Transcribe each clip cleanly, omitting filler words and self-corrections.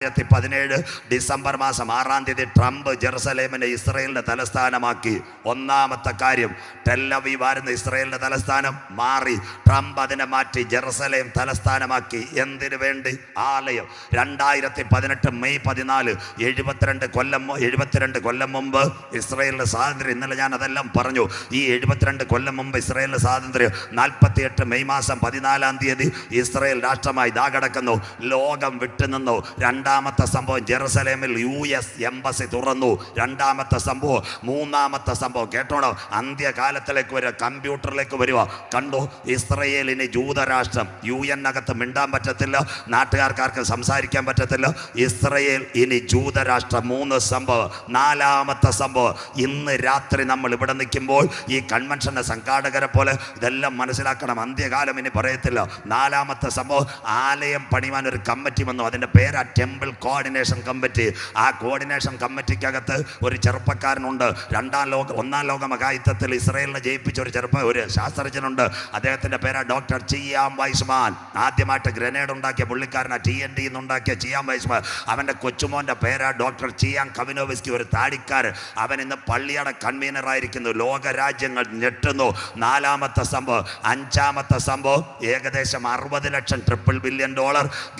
2017 December മാസം 6-ാം തീയതി Trump ജെറുസലേമിനെ ഇസ്രയേലിന്റെ തലസ്ഥാനമാക്കി. ഒന്നാമത്തെ കാര്യം, ടെൽ-അവീവ് ആയിരുന്ന ഇസ്രയേലിന്റെ തലസ്ഥാനം മാറി, ട്രംപ് അതിനെ മാറ്റി ജെറുസലേം തലസ്ഥാനമാക്കി. എന്തിനു വേണ്ടി? ആലയം. 2018 മെയ് 14, 72 കൊല്ലം മുമ്പ് ഇസ്രയേലിന്റെ സ്വാതന്ത്ര്യം. ഇന്നലെ ഞാൻ അതെല്ലാം പറഞ്ഞു. ഈ 72 കൊല്ലം മുമ്പ് ഇസ്രയേലിന്റെ സ്വാതന്ത്ര്യം. 48 മെയ് മാസം 14-ാം തീയതി ഇസ്രയേൽ രാഷ്ട്രമായി ദാ കിടക്കുന്നു. ലോകം വിട്ടുനിന്നു. രണ്ടാമത്തെ സംഭവം, ജെറുസലേമിൽ US എംബസി തുറന്നു. രണ്ടാമത്തെ സംഭവം. മൂന്നാമത്തെ സംഭവം കേട്ടോണോ, അന്ത്യകാലത്തിലേക്ക് വരിക, കമ്പ്യൂട്ടറിലേക്ക് വരിക. കണ്ടു, ഇസ്രയേലിന് ജൂതരാഷ്ട്രം. UN അകത്ത് മിണ്ടാൻ പറ്റത്തില്ല, നാട്ടുകാർക്ക് സംസാരിക്കാൻ പറ്റത്തില്ല. ഇസ്രയേൽ ഇനി ജൂതരാഷ്ട്രം. 3 സംഭവം. 4-ാമത്തെ സംഭവം, ഇന്ന് രാത്രി നമ്മൾ ഇവിടെ നിൽക്കുമ്പോൾ ഈ കൺവെൻഷന്റെ സംഘാടകരെ പോലെ ഇതെല്ലാം മനസ്സിലാക്കണം. അന്ത്യകാലം ഇനി പറയത്തില്ല. 4-ാമത്തെ സംഭവം, ആലയം പണിയാൻ ഒരു കമ്മിറ്റി വന്നു. അതിൻ്റെ പേരാ ടെമ്പിൾ കോർഡിനേഷൻ കമ്മിറ്റി. ആ കോർഡിനേഷൻ കമ്മിറ്റിക്കകത്ത് ഒരു ചെറുപ്പക്കാരനുണ്ട്. ഒന്നാം ലോക മഹായുദ്ധത്തിൽ ഇസ്രയേലിനെ ജയിപ്പിച്ച ഒരു ശാസ്ത്രജ്ഞനുണ്ട്. അദ്ദേഹത്തിൻ്റെ പേരാ ഡോക്ടർ ചിയാം വൈസ്മാൻ. ആദ്യമായിട്ട് ഗ്രനേഡ് ഉണ്ടാക്കിയ പുള്ളിക്കാരനാ, TNT ഉണ്ടാക്കിയ ചിയാം വൈസ്മാൻ. അവൻ്റെ കൊച്ചുമോൻ്റെ പേരാ ഡോക്ടർ ചിയാം കവിനോവിസ്കി, ഒരു താടിക്കാരൻ. അവൻ ഇന്ന് പള്ളിയുടെ കൺവീനറായിരിക്കുന്നു. ലോകരാജ്യങ്ങൾ ഞെട്ടുന്നു. 4-ാമത്തെ സംഭവം. 5-ാമത്തെ സംഭവം, ഏകദേശം $60 ലക്ഷം $3 ബില്യൺ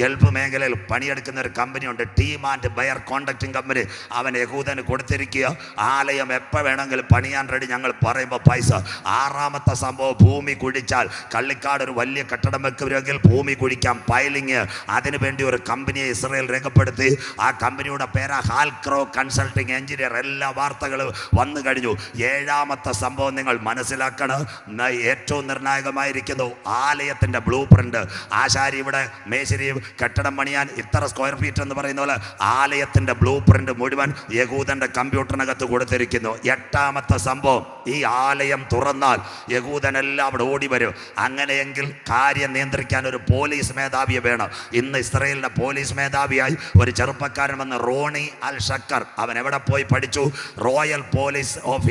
ഗൾഫ് മേഖലയിൽ പണിയെടുക്കുന്ന ഒരു കമ്പനിയുണ്ട്, team and buyer contracting company. അവൻ യഹൂദന് കൊടുത്തിരിക്കുക. ആലയം എപ്പോൾ വേണമെങ്കിലും പണിയാൻ റെഡി, ഞങ്ങൾ പറയുമ്പോൾ പൈസ. 6-ാമത്തെ സംഭവം, ഭൂമി കുഴിച്ചാൽ, കള്ളിക്കാട് ഒരു വലിയ കെട്ടിടം വെക്കുമെങ്കിൽ ഭൂമി കുഴിക്കാം, പൈലിങ്. അതിനുവേണ്ടി ഒരു കമ്പനിയെ ഇസ്രയേൽ രേഖപ്പെടുത്തി. ആ കമ്പനിയുടെ പേരാ ഹാൽക്രോ കൺസൾട്ടിങ് എഞ്ചിനീയർ. എല്ലാ വാർത്തകളും വന്നു കഴിഞ്ഞു. 7-ാമത്തെ സംഭവം നിങ്ങൾ മനസ്സിലാക്കണം, ഏറ്റവും നിർണായകമായിരിക്കുന്നു ആലയത്തിൻ്റെ ബ്ലൂ പ്രിന്റ്. ആശാരി ഇവിടെ മേശരി കെട്ടിടം പണിയാൻ ഇത്ര സ്ക്വയർ ഫീറ്റ് എന്ന് പറയുന്ന പോലെ ആലയത്തിൻ്റെ ബ്ലൂ പ്രിന്റ് മുഴുവൻ യഹൂദന്റെ കമ്പ്യൂട്ടറിനകത്ത് കൊടുത്തിരിക്കുന്നു. 8-ാമത്തെ സംഭവം, ഈ ആലയം തുറന്നാൽ യഹൂദനെല്ലാം അവിടെ ഓടി വരും. അങ്ങനെയെങ്കിൽ കാര്യം നിയന്ത്രിക്കാൻ ഒരു പോലീസ് മേധാവിയെ വേണം. ഇന്ന് ഇസ്രയേലിന്റെ പോലീസ് മേധാവിയായി ഒരു ചെറുപ്പക്കാരൻ വന്ന്, റോണി അൽ ഷക്കർ. അവൻ എവിടെ പോയി പഠിച്ചു? റോയൽ പോലീസ് ഓഫ്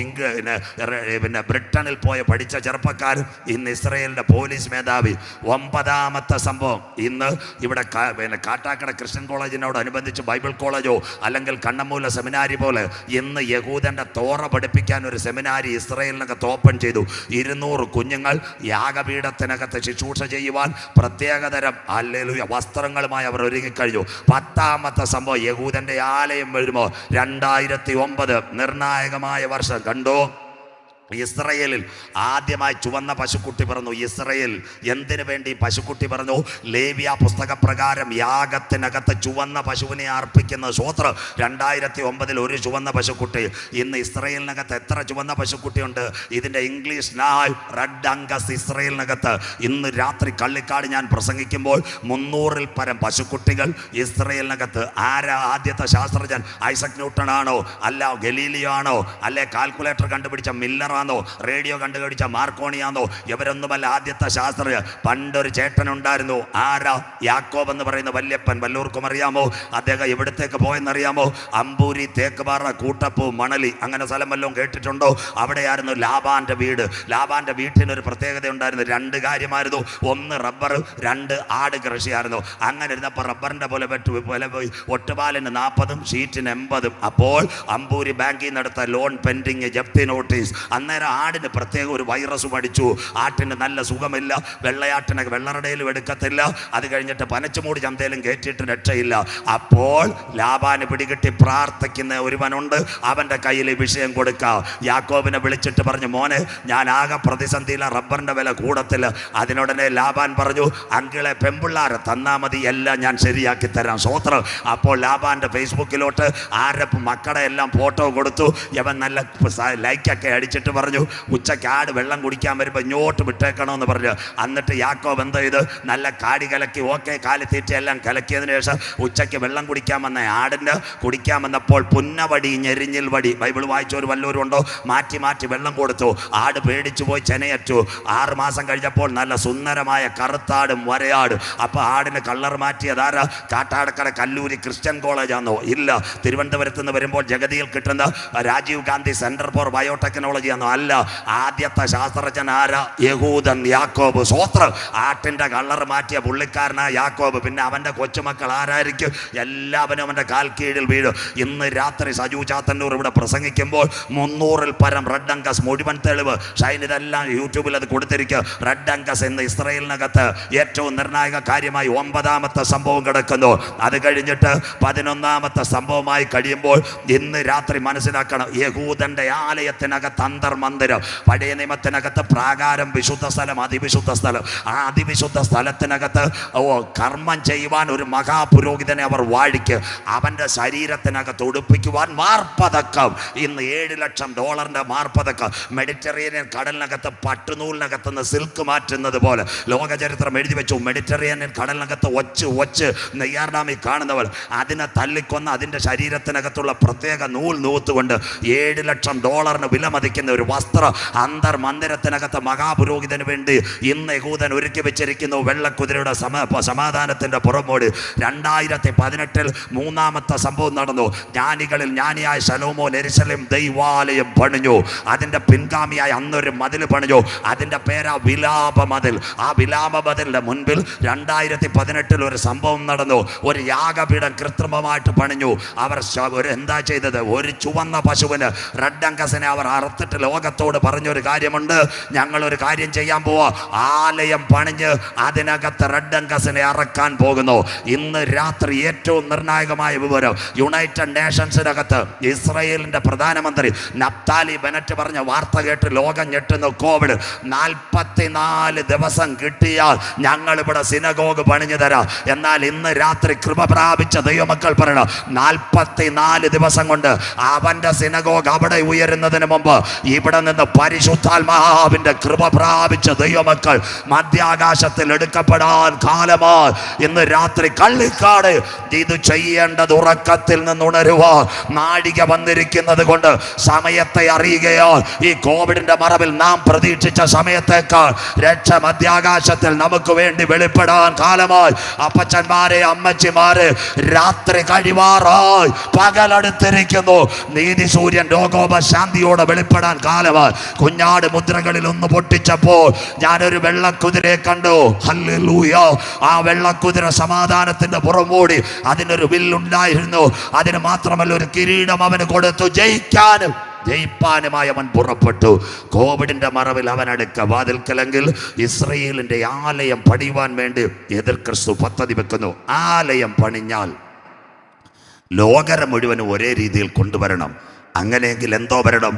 പിന്നെ ബ്രിട്ടനിൽ പോയി പഠിച്ച ചെറുപ്പക്കാരൻ ഇന്ന് ഇസ്രയേലിന്റെ പോലീസ് മേധാവി. 9-ാമത്തെ സംഭവം, ഇന്ന് ഇവിടെ കാട്ടാക്കട ക്രിസ്ത്യൻ കോളേജിനോടനുബന്ധിച്ച് ബൈബിൾ കോളേജോ അല്ലെങ്കിൽ കണ്ണമൂല സെമിനാരി പോലെ ഇന്ന് യഹൂദന്റെ തോറ പഠിപ്പിക്കാൻ ഒരു സെമിനാരി ഇസ്രയേലിനകത്ത് ഓപ്പൺ ചെയ്തു. 200 കുഞ്ഞുങ്ങൾ യാഗപീഠത്തിനകത്ത് ശുശ്രൂഷ ചെയ്യുവാൻ പ്രത്യേകതരം ഹല്ലേലൂയ വസ്ത്രങ്ങളുമായി അവർ ഒരുങ്ങിക്കഴിഞ്ഞു. 10-ാമത്തെ സംഭവം, യഹൂദന്റെ ആലയം വരുമ്പോൾ 2009 നിർണായകമായ വർഷം. കണ്ടോ, ഇസ്രയേലിൽ ആദ്യമായി ചുവന്ന പശുക്കുട്ടി പറഞ്ഞു. ഇസ്രയേൽ എന്തിനു വേണ്ടി പശുക്കുട്ടി പറഞ്ഞു? ലേവ്യ പുസ്തകപ്രകാരം യാഗത്തിനകത്ത് ചുവന്ന പശുവിനെ അർപ്പിക്കുന്ന സ്വോത്രം. 2009 ഒരു ചുവന്ന പശുക്കുട്ടി. ഇന്ന് ഇസ്രയേലിനകത്ത് എത്ര ചുവന്ന പശുക്കുട്ടിയുണ്ട്? ഇതിൻ്റെ ഇംഗ്ലീഷ് നാൾ റെഡ് അംഗസ്. ഇസ്രയേലിനകത്ത് ഇന്ന് രാത്രി കള്ളിക്കാട് ഞാൻ പ്രസംഗിക്കുമ്പോൾ 300-ൽ പരം പശുക്കുട്ടികൾ ഇസ്രയേലിനകത്ത്. ആരാ ആദ്യത്തെ ശാസ്ത്രജ്ഞൻ? ഐസക് ന്യൂട്ടൺ ആണോ? അല്ല ഗലീലിയോ ആണോ? അല്ലെ കാൽക്കുലേറ്റർ കണ്ടുപിടിച്ച മില്ലർ ആണോ? റേഡിയോ കണ്ടുപിടിച്ച മാർക്കോണിയാണോ? ഇവരൊന്നുമല്ല ആദ്യത്തെ ശാസ്ത്രജ്ഞർ. പണ്ടൊരു ചേട്ടനുണ്ടായിരുന്നു. ആരാ? യാക്കോബ് എന്ന് പറയുന്ന വല്യപ്പൻ. വല്ലവർക്കും അറിയാമോ? അദ്ദേഹം എവിടത്തേക്ക് പോയെന്നറിയാമോ? അമ്പൂരി, തേക്കുപാറ, കൂട്ടപ്പൂ, മണലി, അങ്ങനെ സ്ഥലം വല്ലതും കേട്ടിട്ടുണ്ടോ? അവിടെയായിരുന്നു ലാബാന്റെ വീട്. ലാബാന്റെ വീട്ടിനൊരു പ്രത്യേകത ഉണ്ടായിരുന്നു. 2 കാര്യമായിരുന്നു. 1 റബ്ബർ, 2 ആട് കൃഷിയായിരുന്നു. അങ്ങനെ ഇരുന്നപ്പോൾ റബ്ബറിന്റെ പോലെ പോയി ഒട്ടുപാലിന് 40-ഉം ഷീറ്റിന് 80-ഉം. അപ്പോൾ അമ്പൂരി ബാങ്കിൽ നിന്നെടുത്ത ലോൺ പെൻഡിങ്, ജപ്തി നോട്ടീസ്. അന്നേരം ആടിന് പ്രത്യേക ഒരു വൈറസും അടിച്ചു. ആട്ടിന് നല്ല സുഖമില്ല. വെള്ളയാട്ടിനെ വെള്ളറടയിലും എടുക്കത്തില്ല. അത് കഴിഞ്ഞിട്ട് പനച്ചുമൂടി ചന്തയിലും കയറ്റിയിട്ട് രക്ഷയില്ല. അപ്പോൾ ലാബാന് പിടികിട്ടി പ്രാർത്ഥിക്കുന്ന ഒരുവനുണ്ട്. അവൻ്റെ കയ്യിൽ ഈ വിഷയം കൊടുക്കാം. യാക്കോബിനെ വിളിച്ചിട്ട് പറഞ്ഞു, മോനെ ഞാൻ ആകെ പ്രതിസന്ധിയില്ല, റബ്ബറിൻ്റെ വില കൂടത്തില്ല. അതിനുടനെ ലാബാൻ പറഞ്ഞു, അങ്കിളെ പെമ്പിള്ളാരെ തന്നാ മതി, എല്ലാം ഞാൻ ശരിയാക്കി തരാം. സ്വോത്രം. അപ്പോൾ ലാബാൻ്റെ ഫേസ്ബുക്കിലോട്ട് ആരപ്പ് മക്കളുടെ എല്ലാം ഫോട്ടോ കൊടുത്തു. ഇവൻ നല്ല ലൈക്കൊക്കെ അടിച്ചിട്ട് പറഞ്ഞു, ഉച്ചയ്ക്ക് ആട് വെള്ളം കുടിക്കാൻ വരുമ്പോൾ ഇങ്ങോട്ട് വിട്ടേക്കണമെന്ന് പറഞ്ഞു. എന്നിട്ട് യാക്കോബ് എന്ത് ചെയ്ത്, നല്ല കാടി കലക്കി, ഓക്കെ കാലിത്തീറ്റയെല്ലാം കലക്കിയതിന് ശേഷം ഉച്ചയ്ക്ക് വെള്ളം കുടിക്കാൻ വന്ന ആടിന് കുടിക്കാൻ വന്നപ്പോൾ പുന്നവടി, ഞെരിഞ്ഞിൽ വടി, ബൈബിൾ വായിച്ചവർ വല്ലവരും ഉണ്ടോ? മാറ്റി മാറ്റി വെള്ളം കൊടുത്തു. ആട് പേടിച്ചു പോയി ചെനയറ്റു. 6 മാസം കഴിഞ്ഞപ്പോൾ നല്ല സുന്ദരമായ കറുത്താടും വരയാട്. അപ്പോൾ ആടിന് കളർ മാറ്റിയതാരാ? കാട്ടാടക്കട കല്ലൂരി ക്രിസ്ത്യൻ കോളേജാണോ? ഇല്ല. തിരുവനന്തപുരത്ത് നിന്ന് വരുമ്പോൾ ജഗതിയിൽ കിട്ടുന്ന Rajiv Gandhi centre for biotechnology കണ്ടുപിടിച്ചതാണോ? അല്ല. ആദ്യത്തെ ശാസ്ത്രജ്ഞൻ ആരാ? യഹൂദൻ യാക്കോബ്. സ്വോത്രം. ആട്ടിൻ്റെ കളർ മാറ്റിയ പുള്ളിക്കാരനായ യാക്കോബ്. പിന്നെ അവൻ്റെ കൊച്ചുമക്കൾ ആരായിരിക്കും? എല്ലാവരും അവൻ്റെ കാൽ കീഴിൽ വീഴും. ഇന്ന് രാത്രി സജു ചാത്തന്നൂർ ഇവിടെ പ്രസംഗിക്കുമ്പോൾ 300-ൽ പരം റെഡ് അങ്കസ് മുഴുവൻ തെളിവ് ഷൈൻ ഇതെല്ലാം യൂട്യൂബിൽ അത് കൊടുത്തിരിക്കുക. റെഡ് അങ്കസ് എന്ന് ഇസ്രായേലിനകത്ത് ഏറ്റവും നിർണായക കാര്യമായി 9ാമത്തെ സംഭവം കിടക്കുന്നു. അത് കഴിഞ്ഞിട്ട് 11ാമത്തെ സംഭവമായി കഴിയുമ്പോൾ ഇന്ന് രാത്രി മനസ്സിലാക്കണം, യഹൂദന്റെ ആലയത്തിനകത്ത് അന്തർമന്ദിരം, പഴയ നിയമത്തിനകത്ത് പ്രാകാരം, വിശുദ്ധ സ്ഥലം, അതിവിശുദ്ധ സ്ഥലം. ആ അതിവിശുദ്ധ സ്ഥലത്തിനകത്ത് കർമ്മം ചെയ്യുവാൻ ഒരു മഹാപുരോഹിതനെ അവർ വാഴിക്ക്. അവൻ്റെ ശരീരത്തിനകത്ത് ഉടുപ്പിക്കുവാൻ മാർപ്പതക്കം. ഇന്ന് $7 ലക്ഷം മാർപ്പതക്കം. മെഡിറ്ററേനിയൻ കടലിനകത്ത് പട്ടുനൂലിനകത്ത് നിന്ന് സിൽക്ക് മാറ്റുന്നത് പോലെ ലോകചരിത്രം എഴുതി വെച്ചു. മെഡിറ്ററേനിയൻ കടലിനകത്ത് ഒച്ച് നെയ്യാർഡാമിൽ കാണുന്നവൾ അതിനെ തല്ലിക്കൊന്ന് അതിൻ്റെ ശരീരത്തിനകത്തുള്ള പ്രത്യേക നൂൽ നൂത്തുകൊണ്ട് $7 ലക്ഷം വില മതിക്കുന്ന ഒരു വസ്ത്രം അന്തർമന്ദിരത്തിനകത്ത് മഹാപുരോഹിതന് വേണ്ടി ഇന്ന് യഹൂദൻ ഒരുക്കി വെച്ചിരിക്കുന്നു. വെള്ളക്കുതിരയുടെ സമാധാനത്തിൻ്റെ പുറമോട് 2018-ൽ 3ാമത്തെ സംഭവം നടന്നു. ജ്ഞാനികളിൽ ജ്ഞാനിയായ ശലോമോൻ യെരൂശലേം ദൈവാലയം പണിഞ്ഞു. അതിൻ്റെ പിൻഗാമിയായി അന്നൊരു മതിൽ പണിഞ്ഞു. അതിൻ്റെ പേരാ വിലാപ മതിൽ. ആ വിലാപ മതിലിൻ്റെ മുൻപിൽ 2018-ൽ ഒരു സംഭവം നടന്നു. ഒരു യാഗപീഠം കൃത്രിമമായിട്ട് പണിഞ്ഞു. അവർ എന്താ ചെയ്തത്? ഒരു ചുവന്ന പശുവിന് റെഡ് അങ്കസിനെ അവർ അറുത്തിട്ട് ലോകത്തോട് പറഞ്ഞൊരു കാര്യമുണ്ട്, ഞങ്ങളൊരു കാര്യം ചെയ്യാൻ പോവാ, ആലയം പണിഞ്ഞ് അതിനകത്ത് റെഡ് അങ്കസിനെ അറക്കാൻ പോകുന്നു. ഇന്ന് രാത്രി ഏറ്റവും നിർണായകമായ വിവരം, യുണൈറ്റഡ് നേഷൻസിനകത്ത് ഇസ്രായേലിൻ്റെ പ്രധാനമന്ത്രി നഫ്താലി ബെനറ്റ് പറഞ്ഞ വാർത്ത കേട്ട് ലോകം ഞെട്ടുന്നു. കോവിഡ് 44 ദിവസം കിട്ടിയാൽ ഞങ്ങളിവിടെ സിനഗോഗ് പണിഞ്ഞു തരാം. എന്നാൽ ഇന്ന് രാത്രി കൃപ പ്രാപിച്ച ദൈവമക്കൾ പറയണം, 44 ദിവസം കൊണ്ട് അവൻ്റെ സിനഗോഗ് അവിടെ ഉയരുന്നതിന് മുമ്പ് ഇവിടെ നിന്ന് പരിശുദ്ധാത്മാവിൻ്റെ കൃപ പ്രാപിച്ച ദൈവമക്കൾ മധ്യാകാശത്തിൽ എടുക്കപ്പെടാൻ കാലമായി. ഇന്ന് രാത്രി കള്ളിക്കാട് ഇത് ചെയ്യേണ്ടത് ഉറക്കത്തിൽ നിന്നുണരുവാ. നാഴിക വന്നിരിക്കുന്നത് കൊണ്ട് സമയത്തെ അറിയുകയോ, ഈ കോവിഡിന്റെ മറവിൽ നാം പ്രതീക്ഷിച്ച സമയത്തേക്കാൾ രക്ഷ മധ്യാകാശത്തിൽ നമുക്ക് വേണ്ടി വെളിപ്പെടാൻ കാലമായി. അപ്പച്ചന്മാരെ, അമ്മച്ചിമാരെ, രാത്രി കഴിവാറായി, പകലടുത്തിരിക്കുന്നു. നീതി സൂര്യൻ ലോകോപശാന്തിയോടെ വെളിപ്പെടാൻ കാലമായി. കുഞ്ഞാട് മുദ്രകളിൽ ഒന്ന് പൊട്ടിച്ചപ്പോൾ ഞാനൊരു വെള്ളക്കുതിരയെ കണ്ടു. ഹല്ലേലൂയ. ആ വെള്ളക്കുതിര സമാധാനത്തിന്റെ പുറമോടി അതിനൊരു വില്ലുണ്ടായിരുന്നു. അതിന് മാത്രമല്ല ഒരു കിരീടം അവന് കൊടുത്തു. ജയിപ്പാനുമായി അവൻ പുറപ്പെട്ടു. കോവിഡിന്റെ മറവിൽ അവൻ അടുക്ക വാതിൽക്കലെങ്കിൽ ഇസ്രയേലിന്റെ ആലയം പണിയുവാൻ വേണ്ടി എതിർ ക്രിസ്തു പദ്ധതി വെക്കുന്നു. ആലയം പണിഞ്ഞാൽ ലോകരം മുഴുവനും ഒരേ രീതിയിൽ കൊണ്ടുവരണം. അങ്ങനെയെങ്കിൽ എന്തോ വരണം?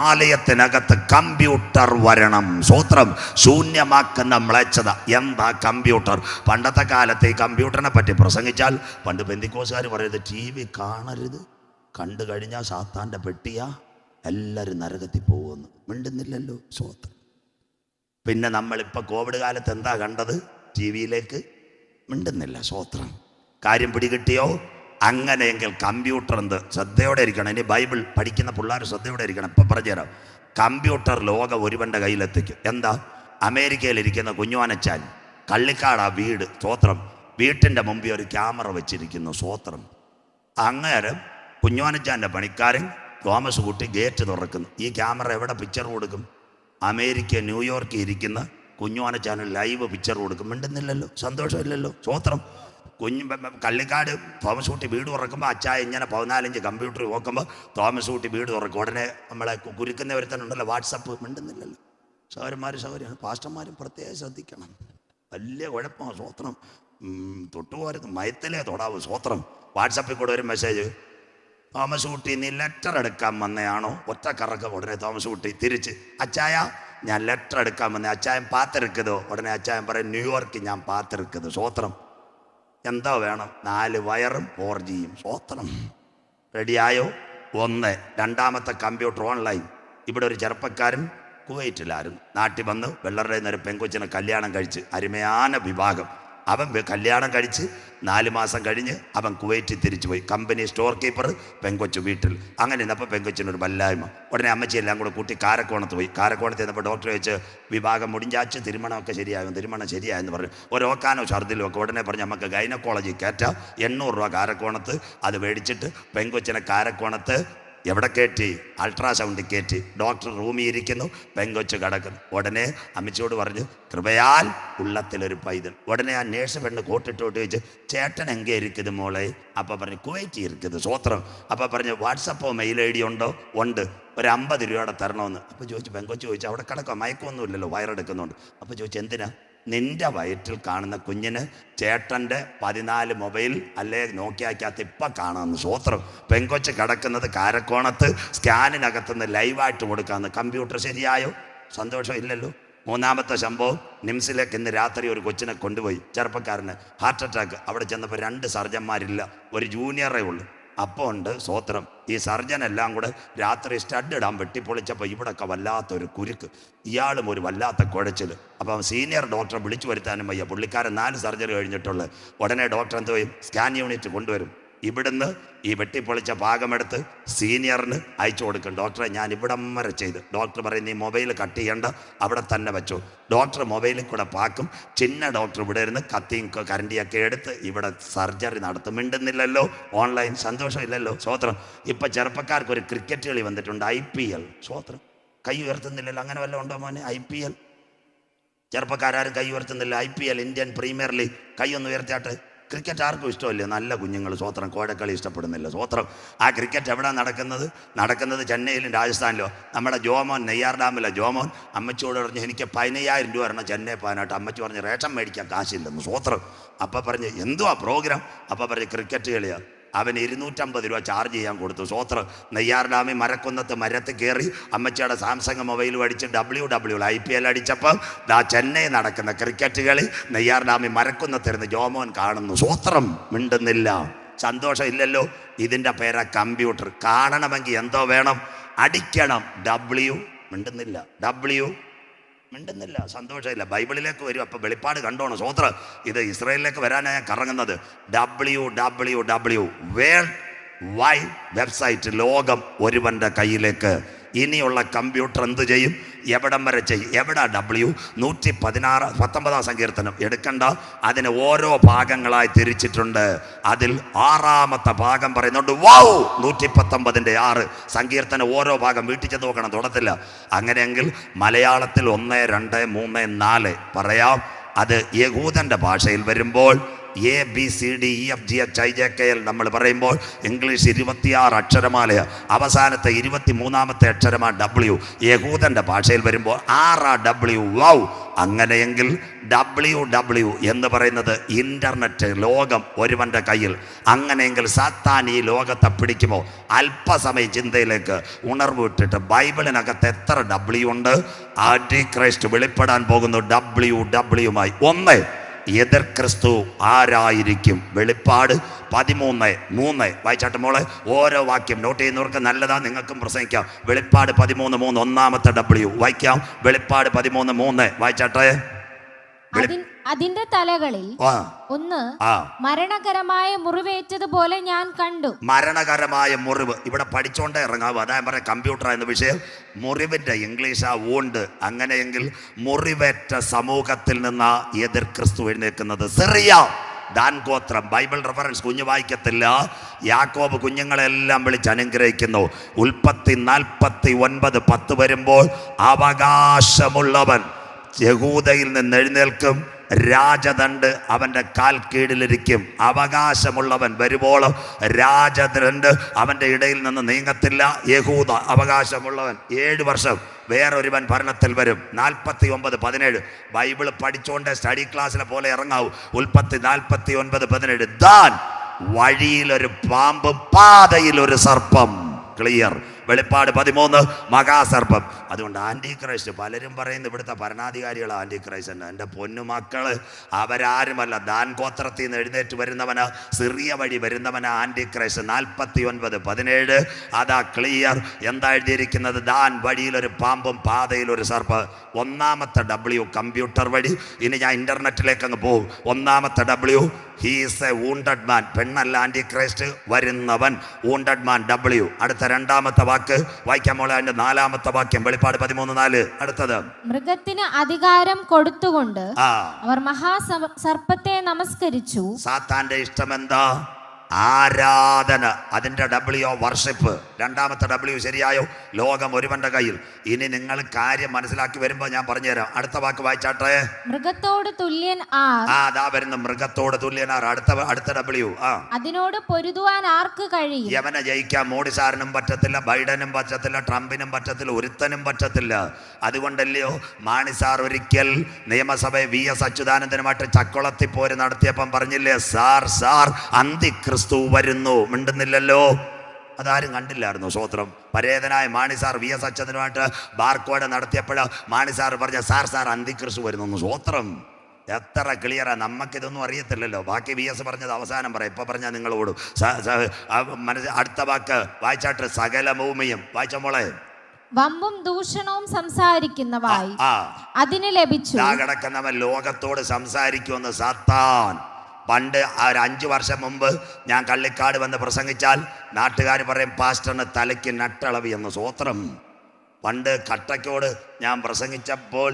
ആലയത്തിനകത്ത് കമ്പ്യൂട്ടർ വരണം. സ്വോത്രം. ശൂന്യമാക്കുന്ന മ്ലേച്ഛത. എന്താ കമ്പ്യൂട്ടർ? പണ്ടത്തെ കാലത്ത് ഈ കമ്പ്യൂട്ടറിനെ പറ്റി പ്രസംഗിച്ചാൽ പണ്ട് പെന്തിക്കോസുകാർ പറയുന്നത്, TV കാണരുത്, കണ്ടു കഴിഞ്ഞാൽ സാത്താൻ്റെ പെട്ടിയാ, എല്ലാവരും നരകത്തിൽ പോകുമെന്ന്. മിണ്ടുന്നില്ലല്ലോ. സ്വോത്രം. പിന്നെ നമ്മളിപ്പോൾ കോവിഡ് കാലത്ത് എന്താ കണ്ടത്? TV-യിലേക്ക് മിണ്ടുന്നില്ല. സ്വോത്രം. കാര്യം പിടികിട്ടിയോ? അങ്ങനെയെങ്കിൽ കമ്പ്യൂട്ടർ എന്ത് ശ്രദ്ധയോടെ ഇരിക്കണം. ഇനി ബൈബിൾ പഠിക്കുന്ന പിള്ളേർ ശ്രദ്ധയോടെ ഇരിക്കണം. ഇപ്പം പറഞ്ഞുതരാം. കമ്പ്യൂട്ടർ ലോകം ഒരുവൻ്റെ കയ്യിലെത്തിക്കും. എന്താ? അമേരിക്കയിലിരിക്കുന്ന കുഞ്ഞുവാനച്ചാൻ, കള്ളിക്കാടാ വീട്. സ്വോത്രം. വീട്ടിൻ്റെ മുമ്പിൽ ഒരു ക്യാമറ വെച്ചിരിക്കുന്നു. സ്വോത്രം. അങ്ങേരം കുഞ്ഞുവാനച്ചാൻ്റെ പണിക്കാരൻ തോമസ് കുട്ടി ഗേറ്റ് തുറക്കുന്നു. ഈ ക്യാമറ എവിടെ പിക്ചർ കൊടുക്കും? അമേരിക്ക ന്യൂയോർക്കിൽ ഇരിക്കുന്ന കുഞ്ഞുവാനച്ചാൻ ലൈവ് പിക്ചർ കൊടുക്കും. മിണ്ടുന്നില്ലല്ലോ. സന്തോഷമില്ലല്ലോ. സ്വോത്രം. കള്ളിക്കാട് തോമസ് കുട്ടി വീട് തുറക്കുമ്പോൾ അച്ചായ ഇങ്ങനെ 14 കമ്പ്യൂട്ടർ നോക്കുമ്പോൾ തോമസ് കുട്ടി വീട് തുറക്കും. ഉടനെ നമ്മളെ കുരുക്കുന്ന ഒരുത്തനുണ്ടല്ലോ വാട്സപ്പ്. മിണ്ടുന്നില്ലല്ലോ. സൗകര്യമാണ്. പാസ്റ്റർമാരും പ്രത്യേകം ശ്രദ്ധിക്കണം. വലിയ കുഴപ്പമാണ്. സ്വോത്രം. തൊട്ടുപോരുന്നു മയത്തിലേ തൊടാവും. സ്വോത്രം. വാട്സപ്പിൽ കൂടെ ഒരു മെസ്സേജ്, തോമസ് കുട്ടി നീ ലെറ്റർ എടുക്കാൻ വന്നയാണോ? ഒറ്റ കറക്കം. ഉടനെ തോമസ് കുട്ടി തിരിച്ച്, അച്ചായ ഞാൻ ലെറ്റർ എടുക്കാൻ വന്നേ. അച്ചായൻ പാത്തിരിക്കതോ? ഉടനെ അച്ചായൻ പറയും, ന്യൂയോർക്കിൽ ഞാൻ പാത്തിരിക്കത്. സ്വോത്രം. എന്താ വേണം? 4 വയറും 4Gയും. സ്വോത്രം. റെഡിയായോ? 1. രണ്ടാമത്തെ കമ്പ്യൂട്ടർ ഓൺലൈൻ. ഇവിടെ ഒരു ചെറുപ്പക്കാരൻ കുവൈറ്റിലായിരുന്നു. നാട്ടിൽ വന്ന് വെള്ളറുടെ നേരം പെങ്കൊച്ചിനെ കല്യാണം കഴിച്ച്, അരുമயான വിവാഹം. അവൻ കല്യാണം കഴിച്ച് 4 മാസം കഴിഞ്ഞ് അവൻ കുവൈറ്റിൽ തിരിച്ചു പോയി. കമ്പനി സ്റ്റോർ കീപ്പർ, പെങ്കൊച്ചു വീട്ടിൽ. അങ്ങനെ ഇന്നപ്പോൾ പെങ്കൊച്ചിനൊരു വല്ലായ്മ. ഉടനെ അമ്മച്ചി എല്ലാം കൂടെ കൂട്ടി കാരക്കോണത്ത് പോയി. കാരക്കോണത്ത് ചെന്നപ്പോൾ ഡോക്ടറെ വെച്ച് വിഭാഗം മുടിഞ്ചാച്ച് തിരുമണമൊക്കെ ശരിയാകും. തിരുമണം ശരിയായെന്ന് പറഞ്ഞു. ഓരോക്കാനോ ഛർദിലോ ഒക്കെ. ഉടനെ പറഞ്ഞ് നമുക്ക് ഗൈനക്കോളജി കയറ്റാം. 800 രൂപ കാരക്കോണത്ത്. അത് മേടിച്ചിട്ട് പെങ്കൊച്ചിനെ കാരക്കോണത്ത് എവിടെ കയറ്റി? അൾട്രാസൗണ്ടിൽ കയറ്റി. ഡോക്ടർ റൂമിൽ ഇരിക്കുന്നു, പെങ്കൊച്ച് കിടക്കുന്നു. ഉടനെ അമ്മച്ചിയോട് പറഞ്ഞു, കൃപയാൽ ഉള്ളത്തിലൊരു പൈതൽ. ഉടനെ ആ നേഴ്സ് പെണ്ണ് കോട്ടിട്ടോട്ട് ചോദിച്ചു, ചേട്ടൻ എங்கே ഇരിക്കുന്നത് മോളെ? അപ്പം പറഞ്ഞു, കുവൈറ്റ് ഇരിക്കുന്നത്. സ്വോത്രം. അപ്പം പറഞ്ഞു, വാട്സപ്പോ മെയിൽ ID ഉണ്ടോ? ഉണ്ട്, ഒരു 50 രൂപയുടെ തരണമെന്ന്. അപ്പോൾ ചോദിച്ചു, പെങ്കൊച്ച് ചോദിച്ചു, അവിടെ കിടക്കുക, മയക്കമൊന്നുമില്ലല്ലോ, വയറെടുക്കുന്നുണ്ട്. അപ്പോൾ ചോദിച്ചു, എന്തിനാ? നിന്റെ വയറ്റിൽ കാണുന്ന കുഞ്ഞിന് ചേട്ടൻ്റെ 14 മൊബൈൽ അല്ലേ നോക്കിയാക്കകത്ത് ഇപ്പം കാണാമെന്ന്. സ്വോത്രം. പെങ്കൊച്ച് കിടക്കുന്നത് കാരക്കോണത്ത്, സ്കാനിനകത്തുനിന്ന് ലൈവായിട്ട് കൊടുക്കാമെന്ന്. കമ്പ്യൂട്ടർ ശരിയായോ? സന്തോഷം ഇല്ലല്ലോ. മൂന്നാമത്തെ സംഭവം, നിംസിലേക്ക് ഇന്ന് രാത്രി ഒരു കൊച്ചിനെ കൊണ്ടുപോയി, ചെറുപ്പക്കാരന് ഹാർട്ട് അറ്റാക്ക്. അവിടെ ചെന്നപ്പോൾ 2 സർജന്മാരില്ല, ഒരു ജൂനിയറേ ഉള്ളൂ. അപ്പോൾ ഉണ്ട് സ്വോത്രം. ഈ സർജൻ എല്ലാം കൂടെ രാത്രി സ്റ്റഡ് ഇടാൻ വെട്ടിപ്പൊളിച്ചപ്പോൾ ഇവിടെയൊക്കെ വല്ലാത്തൊരു കുരുക്ക്, ഇയാളും ഒരു വല്ലാത്ത കുഴച്ചിൽ. അപ്പം സീനിയർ ഡോക്ടറെ വിളിച്ചു വരുത്താനും വയ്യ. പുള്ളിക്കാരൻ 4 സർജറി കഴിഞ്ഞിട്ടുള്ളത്. ഉടനെ ഡോക്ടർ എന്ത് ചെയ്യും? സ്കാൻ യൂണിറ്റ് കൊണ്ടുവരും. ഇവിടുന്ന് ഈ വെട്ടിപ്പൊളിച്ച ഭാഗമെടുത്ത് സീനിയറിന് അയച്ചു കൊടുക്കും. ഡോക്ടറെ, ഞാൻ ഇവിടം വരെ ചെയ്ത്. ഡോക്ടർ പറയും, നീ മൊബൈൽ കട്ട് ചെയ്യേണ്ട, അവിടെ തന്നെ വെച്ചു. ഡോക്ടർ മൊബൈലിൽ കൂടെ പാക്കും. ചിന്ന ഡോക്ടർ ഇവിടെ ഇരുന്ന് കത്തിയും കരണ്ടിയൊക്കെ എടുത്ത് ഇവിടെ സർജറി നടത്തും. മിണ്ടുന്നില്ലല്ലോ, ഓൺലൈൻ. സന്തോഷമില്ലല്ലോ. സ്വോത്രം. ഇപ്പം ചെറുപ്പക്കാർക്ക് ഒരു ക്രിക്കറ്റ് കളി വന്നിട്ടുണ്ട്, IPL. സ്വോത്രം. കൈ ഉയർത്തുന്നില്ലല്ലോ. അങ്ങനെ വല്ലതും ഉണ്ടോ മോനെ? IPL ചെറുപ്പക്കാരും കൈ ഉയർത്തുന്നില്ല. IPL, Indian premier league. കൈ ഒന്ന് ഉയർത്തിയാട്ട്. ക്രിക്കറ്റ് ആർക്കും ഇഷ്ടമല്ലേ? നല്ല കുഞ്ഞുങ്ങൾ. സ്വോത്രം. കോഴക്കളി ഇഷ്ടപ്പെടുന്നില്ല. സ്വോത്രം. ആ ക്രിക്കറ്റ് എവിടെയാണ് നടക്കുന്നത്? ചെന്നൈയിലും രാജസ്ഥാനിലോ. നമ്മുടെ ജോമോൻ നെയ്യാർ ഡാമിലെ ജോമോൻ അമ്മച്ചിയോട് പറഞ്ഞു, എനിക്ക് 15,000 രൂപ വരണം ചെന്നൈ പോകാനായിട്ട്. അമ്മച്ചി പറഞ്ഞ്, റേഷൻ മേടിക്കാൻ കാശില്ലെന്ന്. സ്വോത്രം. അപ്പം പറഞ്ഞ്, എന്തുവാ പ്രോഗ്രാം? അപ്പം പറഞ്ഞ്, ക്രിക്കറ്റ് കളിയാണ്. അവന് 250 രൂപ ചാർജ് ചെയ്യാൻ കൊടുത്തു. സ്വോത്രം. നെയ്യാർ ഡാമിൽ മരക്കുന്നത്ത് മരത്തിൽ കയറി അമ്മച്ചിയുടെ സാംസങ് മൊബൈൽ അടിച്ച് WW IPL അടിച്ചപ്പം ചെന്നൈ നടക്കുന്ന ക്രിക്കറ്റ് കളി നെയ്യാർ ഡാമിൽ മരക്കുന്നത്തിരുന്ന് ജോമോൻ കാണുന്നു. സ്വോത്രം. മിണ്ടുന്നില്ല. സന്തോഷം ഇല്ലല്ലോ. ഇതിൻ്റെ പേരാ കമ്പ്യൂട്ടർ. കാണണമെങ്കിൽ എന്തോ വേണം? അടിക്കണം. മിണ്ടുന്നില്ല. മിണ്ടുന്നില്ല. സന്തോഷമില്ല. ബൈബിളിലേക്ക് വരും. അപ്പം വെളിപ്പാട് കണ്ടോണം. സ്വോത്രം. ഇത് ഇസ്രായേലിലേക്ക് വരാനാണ് കറങ്ങുന്നത്. WWW world wide website. ലോകം ഒരുവൻ്റെ കയ്യിലേക്ക്. ഇനിയുള്ള കമ്പ്യൂട്ടർ എന്ത് ചെയ്യും? എവിടം വരെ ചെയ്യും? എവിടാ W? 119 സങ്കീർത്തനം എടുക്കണ്ട. അതിന് ഓരോ ഭാഗങ്ങളായി തിരിച്ചിട്ടുണ്ട്. അതിൽ 6ാമത്തെ ഭാഗം പറയുന്നുണ്ട്. വൗ! 119:6 സങ്കീർത്തനം ഓരോ ഭാഗം വീട്ടിൽ ചെന്ന് നോക്കണം, തൊടത്തില്ല. അങ്ങനെയെങ്കിൽ മലയാളത്തിൽ 1, 2, 3, 4 പറയാം. അത് യഹൂദൻ്റെ ഭാഷയിൽ വരുമ്പോൾ ABCDEFGHIJKL നമ്മൾ പറയുമ്പോൾ ഇംഗ്ലീഷ് 26 അക്ഷരമാലയ. അവസാനത്തെ 23ാമത്തെ അക്ഷരമാണ് W. യഹൂദൻ്റെ ഭാഷയിൽ വരുമ്പോൾ 6 W. വൗ! അങ്ങനെയെങ്കിൽ WW എന്ന് പറയുന്നത് ഇൻ്റർനെറ്റ്, ലോകം ഒരുവൻ്റെ കയ്യിൽ. അങ്ങനെയെങ്കിൽ സാത്താൻ ഈ ലോകത്തെ പിടിക്കുമോ? അല്പസമയ ചിന്തയിലേക്ക് ഉണർവ് വിട്ടിട്ട് ബൈബിളിനകത്ത് എത്ര W ഉണ്ട്? ആന്റിക്രൈസ്റ്റ് വെളിപ്പെടാൻ പോകുന്നു WW-മായി. 1, എതിർ ക്രിസ്തു ആരായിരിക്കും? വെളിപ്പാട് 13:3 വായിച്ചാട്ടെ മോളെ. ഓരോ വാക്യം നോട്ട് ചെയ്യുന്നവർക്ക് നല്ലതാ, നിങ്ങൾക്കും പ്രസംഗിക്കാം. വെളിപ്പാട് 13:3 ഒന്നാമത്തെ W വായിക്കാം. വെളിപ്പാട് 13:3 വായിച്ചാട്ടെ. അതിന്റെ തലകളിൽ ഒന്ന് മരണകരമായ മുറിവേറ്റതുപോലെ ഞാൻ കണ്ടു. മരണകരമായ മുറിവ്. ഇവിടെ പഠിച്ചോണ്ടേ ഇറങ്ങാവൂ. അതായത് പറയാം, കമ്പ്യൂട്ടർ എന്ന വിഷയം. മുറിവിന്റെ ഇംഗ്ലീഷ് വൂണ്ട്. അങ്ങനെയെങ്കിൽ മുറിവേറ്റ സമൂഹത്തിൽ നിന്ന് എതിർ ക്രിസ്തു എഴുന്നേൽക്കുന്നത്. സിറിയ, ദാൻ ഗോത്രം. ബൈബിൾ റെഫറൻസ് കുഞ്ഞു വായിക്കത്തില്ല. യാക്കോബ് കുഞ്ഞുങ്ങളെല്ലാം വിളിച്ച് അനുഗ്രഹിക്കുന്നു. ഉൽപ്പത്തി 49:10 വരുമ്പോൾ അവകാശമുള്ളവൻ യഹൂദയിൽ നിന്ന് എഴുന്നേൽക്കും, രാജദണ്ഡ് അവൻ്റെ കാൽ കീഴിലിരിക്കും. അവകാശമുള്ളവൻ വരുമ്പോൾ രാജദണ്ഡ് അവൻ്റെ ഇടയിൽ നിന്ന് നീങ്ങത്തില്ല. യഹൂദ അവകാശമുള്ളവൻ 7 വർഷം വേറൊരുവൻ ഭരണത്തിൽ വരും. 49:17 ബൈബിൾ പഠിച്ചുകൊണ്ട് സ്റ്റഡി ക്ലാസ്സിലെ പോലെ ഇറങ്ങാവൂ. ഉൽപ്പത്തി 49:17 ദാൻ വഴിയിലൊരു പാമ്പ്, പാതയിലൊരു സർപ്പം. ക്ലിയർ. വെളിപ്പാട് 13 മഹാസർപ്പം. അതുകൊണ്ട് ആൻറ്റിക്രൈസ്റ്റ് പലരും പറയുന്നു ഇവിടുത്തെ ഭരണാധികാരികളാണ് ആൻറ്റിക്രൈസ്റ്റ് എന്ന്. എൻ്റെ പൊന്നുമക്കള്, അവരാരുമല്ല. ദാൻ ഗോത്രത്തിൽ നിന്ന് എഴുന്നേറ്റ് വരുന്നവന്, സിറിയ വഴി വരുന്നവന് ആൻറ്റിക്രൈസ്റ്റ്. 49:17 അതാ ക്ലിയർ. എന്താ എഴുതിയിരിക്കുന്നത്? ദാൻ വഴിയിലൊരു പാമ്പും പാതയിലൊരു സർപ്പം. 1ാമത്തെ W കമ്പ്യൂട്ടർ വഴി. ഇനി ഞാൻ ഇന്റർനെറ്റിലേക്ക് അങ്ങ് പോകും. 1ാമത്തെ W, he is a wounded man. പെണ്ണല്ല ആൻറ്റിക്രൈസ്റ്റ്, വരുന്നവൻ വൂണ്ടഡ് മാൻ W. അടുത്ത 2ാമത്തെ വാക്ക് വായിക്കാൻ മോളെ. അതിന്റെ 4ാമത്തെ വാക്യം വെളിപ്പാട് 13:4. അടുത്തത്, മൃഗത്തിന് അധികാരം കൊടുത്തുകൊണ്ട് അവർ മഹാസർപ്പത്തെ നമസ്കരിച്ചു. സാത്താന്റെ ഇഷ്ടം എന്താ? ആരാധന, അതിൻ്റെ W വർഷിപ്പ്. രണ്ടാമത്തെ W ശരിയായോ? ലോകം ഒരുവന്റെ കയ്യിൽ. ഇനി നിങ്ങൾ കാര്യം മനസ്സിലാക്കി വരുമ്പോൾ ഞാൻ പറഞ്ഞുതരാം. അടുത്ത വാക്ക് വായിച്ചാട്ടെ. മൃഗത്തോട് തുല്യൻ അതാ വരുന്നു, മൃഗത്തോട് തുല്യനാർ. അടുത്ത W. അതിനോട് പൊരുതുവാൻ ആർക്ക് കഴിയും? യവനെ ജയിക്കാൻ മോഡിസാറിനും പറ്റത്തില്ല, ബൈഡനും പറ്റത്തില്ല, ട്രംപിനും പറ്റത്തില്ല, ഒരുത്തനും പറ്റത്തില്ല. അതുകൊണ്ടല്ലയോ മാണിസാർ ഒരിക്കൽ നിയമസഭയെ VS അച്യുതാനന്ദനുമായിട്ട് ചക്കുളത്തി പോര് നടത്തിയപ്പം പറഞ്ഞില്ലേ, സാർ അന്തിക്രിസ്തു വരുന്നു. മിണ്ടുന്നില്ലല്ലോ. അതാരും കണ്ടില്ലായിരുന്നു. സ്വോത്രം. പരേതനായ മാണിസാർ VS അച്യുതാനന്ദനുമായിട്ട് ബാർക്കോഡ് നടത്തിയപ്പോൾ മാണിസാർ പറഞ്ഞ സാർ അന്തിക്രിസ്തു വരുന്നു. സ്വോത്രം. എത്ര ക്ലിയറാ. നമുക്കിതൊന്നും അറിയത്തില്ലല്ലോ. ബാക്കി VS പറഞ്ഞത് അവസാനം പറയാം. ഇപ്പൊ പറഞ്ഞാൽ നിങ്ങളോടും അടുത്ത വാക്ക് വായിച്ചാട്ട്. സകല ഭൂമിയും. വായിച്ച മോളെ. വമ്പും ദൂഷണവും സംസാരിക്കുന്ന വായി അതിന് ലഭിച്ചു. കിടക്കുന്നവൻ ലോകത്തോട് സംസാരിക്കുമെന്ന് സാത്താൻ. പണ്ട് ഒരു 5 വർഷം മുമ്പ് ഞാൻ കള്ളിക്കാട് വന്ന് പ്രസംഗിച്ചാൽ നാട്ടുകാർ പറയും പാസ്റ്ററിന് തലയ്ക്ക് നട്ടളവി എന്ന്. സ്വോത്രം. പണ്ട് കട്ടക്കോട് ഞാൻ പ്രസംഗിച്ചപ്പോൾ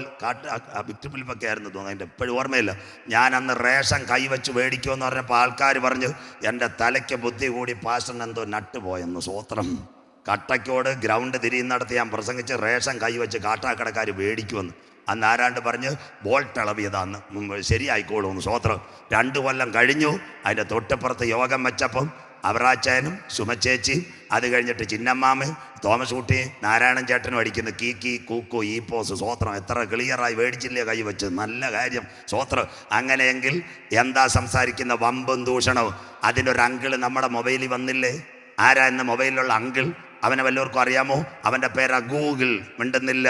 വിറ്റുപിലിപ്പൊക്കെ ആയിരുന്നു തോന്നുന്നു, എൻ്റെ എപ്പോഴും ഓർമ്മയില്ല. ഞാൻ അന്ന് റേഷൻ കൈവച്ച് മേടിക്കുമെന്ന് പറഞ്ഞപ്പോൾ ആൾക്കാർ പറഞ്ഞു എൻ്റെ തലയ്ക്ക് ബുദ്ധി കൂടി പാസ്റ്ററിന് എന്തോ നട്ടുപോയെന്ന്. സ്വോത്രം. കട്ടക്കോട് ഗ്രൗണ്ട് തിരിയുന്നിടത്ത് ഞാൻ പ്രസംഗിച്ച് റേഷൻ കൈവച്ച് കാട്ടാക്കടക്കാർ മേടിക്കുമെന്ന്. അന്ന് ആരാണ്ട് പറഞ്ഞ് ബോൾട്ട് ഇളവിയതാന്ന്, ശരിയായിക്കോളൂന്ന്. സ്വോത്രം. 2 കൊല്ലം കഴിഞ്ഞു. അതിൻ്റെ തൊട്ടപ്പുറത്ത് യോഗം വെച്ചപ്പം അവറാച്ചായനും സുമച്ചേച്ചിയും അത് കഴിഞ്ഞിട്ട് ചിന്നമ്മാമയും തോമസ് കുട്ടി നാരായണൻ ചേട്ടനും അടിക്കുന്നു കീ കൂക്കു ഈ പോസ്. സ്വോത്രം. എത്ര ക്ലിയറായി മേടിച്ചില്ലേ കൈ വെച്ച്. നല്ല കാര്യം. സ്വോത്രം. അങ്ങനെയെങ്കിൽ എന്താ സംസാരിക്കുന്ന വമ്പും ദൂഷണവും? അതിനൊരു അങ്കിള് നമ്മുടെ മൊബൈലിൽ വന്നില്ലേ? ആരാ എന്ന മൊബൈലിലുള്ള അങ്കിൾ? അവനെ വല്ലവർക്കും അറിയാമോ? അവൻ്റെ പേരാ ഗൂഗിൾ. മിണ്ടുന്നില്ല.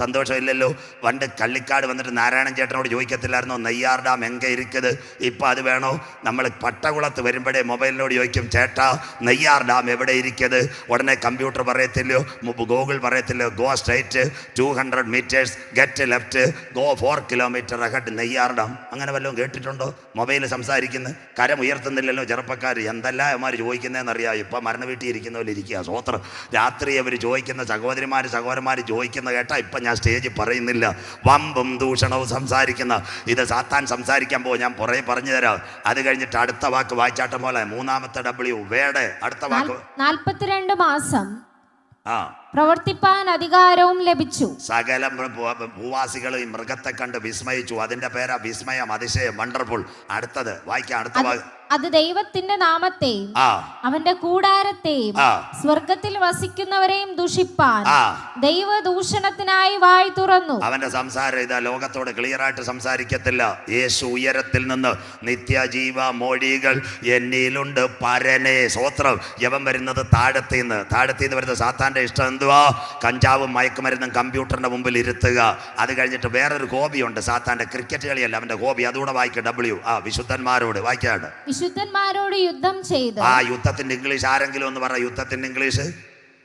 സന്തോഷമില്ലല്ലോ. പണ്ട് കള്ളിക്കാട് വന്നിട്ട് നാരായണൻ ചേട്ടനോട് ചോദിക്കത്തില്ലായിരുന്നോ നെയ്യാർ ഡാം എങ്ക ഇരിക്കത്? ഇപ്പം അത് വേണോ? നമ്മൾ പട്ടകുളത്ത് വരുമ്പോഴേ മൊബൈലിനോട് ചോദിക്കും, ചേട്ടാ നെയ്യാർ ഡാം എവിടെ ഇരിക്കത്? ഉടനെ കമ്പ്യൂട്ടർ പറയത്തില്ലോ, ഗൂഗിൾ പറയത്തില്ലോ, go straight 200 meters, get left, go 4 kilometers ahead Neyyar dam. അങ്ങനെ വല്ലതും കേട്ടിട്ടുണ്ടോ? മൊബൈൽ സംസാരിക്കുന്നത് കരം ഉയർത്തുന്നില്ലല്ലോ ചെറുപ്പക്കാർ. എന്തെല്ലാം അവന്മാർ ചോദിക്കുന്നതെന്നറിയാം. ഇപ്പം മരണ വീട്ടിൽ ഇരിക്കുന്ന പോലെ ഇരിക്കുക. സ്വോത്രം. രാത്രി അവർ ചോദിക്കുന്ന സഹോദരന്മാർ ചോദിക്കുന്ന കേട്ടാ ഇപ്പം ഞാൻ സ്റ്റേജിൽ പറയുന്നില്ല. വമ്പും ദൂഷണവും സംസാരിക്കുന്ന ഇത് സാത്താൻ സംസാരിക്കാൻ പോകും. ഞാൻ പുറകെ പറഞ്ഞു തരാം. അത് കഴിഞ്ഞിട്ട് അടുത്ത വാക്ക് വായിച്ചാട്ടം പോലെ. മൂന്നാമത്തെ W വേട്. അടുത്ത വാക്ക് 42 മാസം പ്രവർത്തിപ്പാൻ അധികാരവും ലഭിച്ചു. സകല ഭൂവാസികളും ഈ മൃഗത്തെ കണ്ട് വിസ്മയിച്ചു. അതിന്റെ പേരാ വിസ്മയം, അതിശയം, വണ്ടർഫുൾ. അടുത്തത് വായിക്കാം. അടുത്ത വാക്ക്. അത് ദൈവത്തിന്റെ നാമത്തെയും അവന്റെ കൂടാരത്തെയും സ്വർഗത്തിൽ വസിക്കുന്നവരെയും ദുഷിപ്പാൻ ദൈവദൂഷണത്തിനായി വായി തുറന്നു. അവന്റെ സംസാരം ഇതാ. ലോകത്തോട് ക്ലിയർ ആയിട്ട് സംസാരിക്കത്തില്ല. യേശു ഉയരത്തിൽ നിന്ന് നിത്യജീവ മൊഴികൾ എന്നിലുണ്ട് പരനെ. സ്വോത്രം. യവൻ വരുന്നത് താഴത്തിന്ന് വരുന്നത്. സാത്താന്റെ ഇഷ്ടം എന്തുവാ? കഞ്ചാവും മയക്കുമരുന്നും കമ്പ്യൂട്ടറിന്റെ മുമ്പിൽ ഇരുത്തുക. അത് കഴിഞ്ഞിട്ട് വേറൊരു ഹോബിയുണ്ട് സാത്താന്റെ. ക്രിക്കറ്റ് കളിയല്ല അവന്റെ ഹോബി. അതുകൂടെ വായിക്കുക. W. വിശുദ്ധന്മാരോട് വായിക്കാണ്ട്. വിശുദ്ധന്മാരോട് യുദ്ധം ചെയ്ത്. യുദ്ധത്തിന്റെ ഇംഗ്ലീഷ് ആരെങ്കിലും ഒന്ന് പറ. യുദ്ധത്തിന്റെ ഇംഗ്ലീഷ്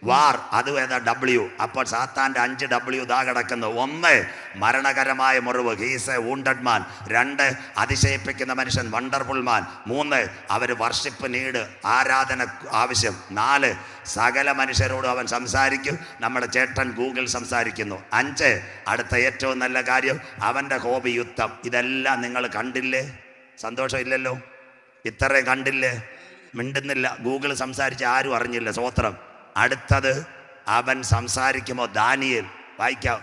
വാർ. അത് ഏതാ? W. അപ്പോൾ സാത്താന്റെ 5 W ദാ കിടക്കുന്നു. 1 മരണകരമായ മുറിവ്, ഹീസ് എ വൂണ്ടഡ് മാൻ. 2 അതിശയിപ്പിക്കുന്ന മനുഷ്യൻ, വണ്ടർഫുൾ മാൻ. 3 അവർ വർഷിപ്പ് നീഡ്, ആരാധന ആവശ്യം. 4 സകല മനുഷ്യരോടും അവൻ സംസാരിക്കും. നമ്മുടെ ചേട്ടൻ ഗൂഗിൾ സംസാരിക്കുന്നു. 5 അടുത്ത ഏറ്റവും നല്ല കാര്യം അവൻ്റെ ഹോബി യുദ്ധം. ഇതെല്ലാം നിങ്ങൾ കണ്ടില്ലേ? സന്തോഷമില്ലല്ലോ. ഇത്രയും കണ്ടില്ലേ? മിണ്ടുന്നില്ല. ഗൂഗിൾ സംസാരിച്ച് ആരും അറിഞ്ഞില്ല. സ്വോത്രം. അടുത്തത് അവൻ സംസാരിക്കുമ്പോൾ ദാനിയേൽ. വായിക്കാം.